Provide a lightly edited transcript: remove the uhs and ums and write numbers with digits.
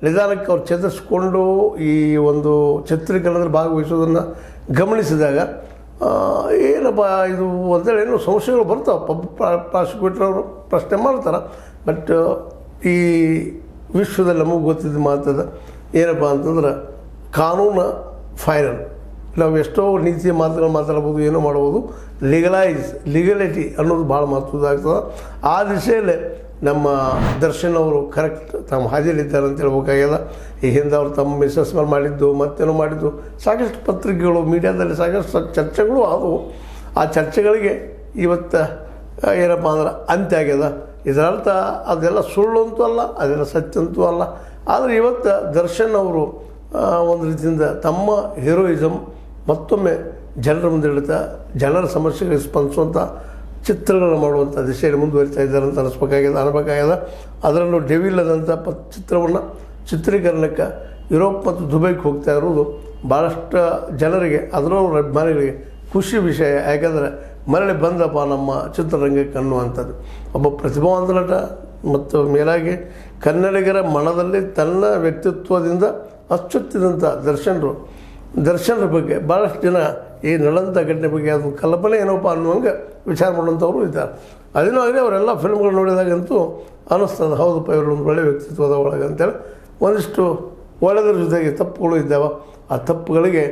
ನಿಧಾನಕ್ಕೆ ಅವ್ರು ಚೇತರಿಸ್ಕೊಂಡು ಈ ಒಂದು ಚಿತ್ರೀಕರಣದಲ್ಲಿ ಭಾಗವಹಿಸೋದನ್ನು ಗಮನಿಸಿದಾಗ ಏನಪ್ಪ ಇದು ಅಂತೇಳಿ ಏನೋ ಸಂಶಯಗಳು ಬರ್ತಾವೆ. ಪ್ರಾಸಿಕ್ಯೂಟರ್ ಅವರು ಪ್ರಶ್ನೆ ಮಾಡ್ತಾರೆ. ಬಟ್ ಈ ವಿಶ್ವದಲ್ಲಿ ನಮಗೆ ಗೊತ್ತಿದ್ದು ಮಾತದ ಏನಪ್ಪ ಅಂತಂದ್ರೆ ಕಾನೂನು ಫೈನಲ್. ನಾವು ಎಷ್ಟೋ ನೀತಿಯ ಮಾತುಗಳು ಮಾತಾಡ್ಬೋದು, ಏನೋ ಮಾಡ್ಬೋದು. ಲೀಗಲಿಟಿ ಅನ್ನೋದು ಭಾಳ ಮಹತ್ವದಾಗ್ತದೆ. ಆ ದಿಶೆಯಲ್ಲೇ ನಮ್ಮ ದರ್ಶನ್ ಅವರು ಕರೆಕ್ಟ್ ತಮ್ಮ ಹಾದಿಯಲ್ಲಿದ್ದಾರೆ ಅಂತ ಹೇಳ್ಬೇಕಾಗ್ಯದ. ಈ ಹಿಂದೆ ಅವರು ತಮ್ಮ ಮಿಸ್ಸಸ್ ಮೇಲೆ ಮಾಡಿದ್ದು ಮತ್ತೇನೋ ಮಾಡಿದ್ದು ಸಾಕಷ್ಟು ಪತ್ರಿಕೆಗಳು ಮೀಡಿಯಾದಲ್ಲಿ ಸಾಕಷ್ಟು ಚರ್ಚೆಗಳು ಆದವು. ಆ ಚರ್ಚೆಗಳಿಗೆ ಇವತ್ತು ಏನಪ್ಪ ಅಂದ್ರೆ ಅಂತ್ಯ ಆಗ್ಯದ. ಇದರರ್ಥ ಅದೆಲ್ಲ ಸುಳ್ಳು ಅಂತೂ ಅಲ್ಲ, ಅದೆಲ್ಲ ಸತ್ಯ ಅಂತೂ ಅಲ್ಲ. ಆದರೆ ಇವತ್ತು ದರ್ಶನ್ ಅವರು ಒಂದು ರೀತಿಯಿಂದ ತಮ್ಮ ಹೀರೋಯಿಸಮ್ ಮತ್ತೊಮ್ಮೆ ಜನರ ಮುಂದೆ ಇಡ್ತಾ ಜನರ ಸಮಸ್ಯೆಗಳಿಗೆ ಸ್ಪಂದಿಸುವಂಥ ಚಿತ್ರಗಳನ್ನು ಮಾಡುವಂಥ ದಿಶೆಯಲ್ಲಿ ಮುಂದುವರಿತಾ ಇದ್ದಾರೆ ಅಂತ ಅನ್ಬೇಕಾಗ್ಯದ. ಅದರಲ್ಲೂ ಡೆವಿಲ್ ಆದಂಥ ಚಿತ್ರವನ್ನು ಚಿತ್ರೀಕರಣಕ್ಕೆ ಯುರೋಪ್ ಮತ್ತು ದುಬೈಗೆ ಹೋಗ್ತಾ ಇರೋದು ಭಾಳಷ್ಟು ಜನರಿಗೆ, ಅದರಲ್ಲೂ ಅಭಿಮಾನಿಗಳಿಗೆ ಖುಷಿ ವಿಷಯ. ಯಾಕೆಂದರೆ ಮರಳಿ ಬಂದಪ್ಪ ನಮ್ಮ ಚಿತ್ರರಂಗಕ್ಕೆ ಅನ್ನುವಂಥದ್ದು. ಒಬ್ಬ ಪ್ರತಿಭಾವಂತ ನಟ ಮತ್ತು ಮೇಲಾಗಿ ಕನ್ನಡಿಗರ ಮನದಲ್ಲಿ ತನ್ನ ವ್ಯಕ್ತಿತ್ವದಿಂದ ಅಚ್ಚೊತ್ತಿದಂಥ ದರ್ಶನರ ಬಗ್ಗೆ ಭಾಳಷ್ಟು ಜನ ಈ ನಡೆದಂಥ ಘಟನೆ ಬಗ್ಗೆ ಅದು ಕಲ್ಪನೆ ಏನಪ್ಪ ಅನ್ನುವಂಗೆ ವಿಚಾರ ಮಾಡುವಂಥವ್ರು ಇದ್ದಾರೆ. ಅದೇನೋ ಆಗಲಿ ಅವರೆಲ್ಲ ಫಿಲ್ಮ್ಗಳು ನೋಡಿದಾಗಂತೂ ಅನ್ನಿಸ್ತದೆ, ಹೌದಪ್ಪ ಇವರೊಂದು ಒಳ್ಳೆಯ ವ್ಯಕ್ತಿತ್ವದ ಒಳಗೆ ಅಂತೇಳಿ. ಒಂದಿಷ್ಟು ಒಳ್ಳೆಯದ್ರ ಜೊತೆಗೆ ತಪ್ಪುಗಳು ಇದ್ದಾವೆ. ಆ ತಪ್ಪುಗಳಿಗೆ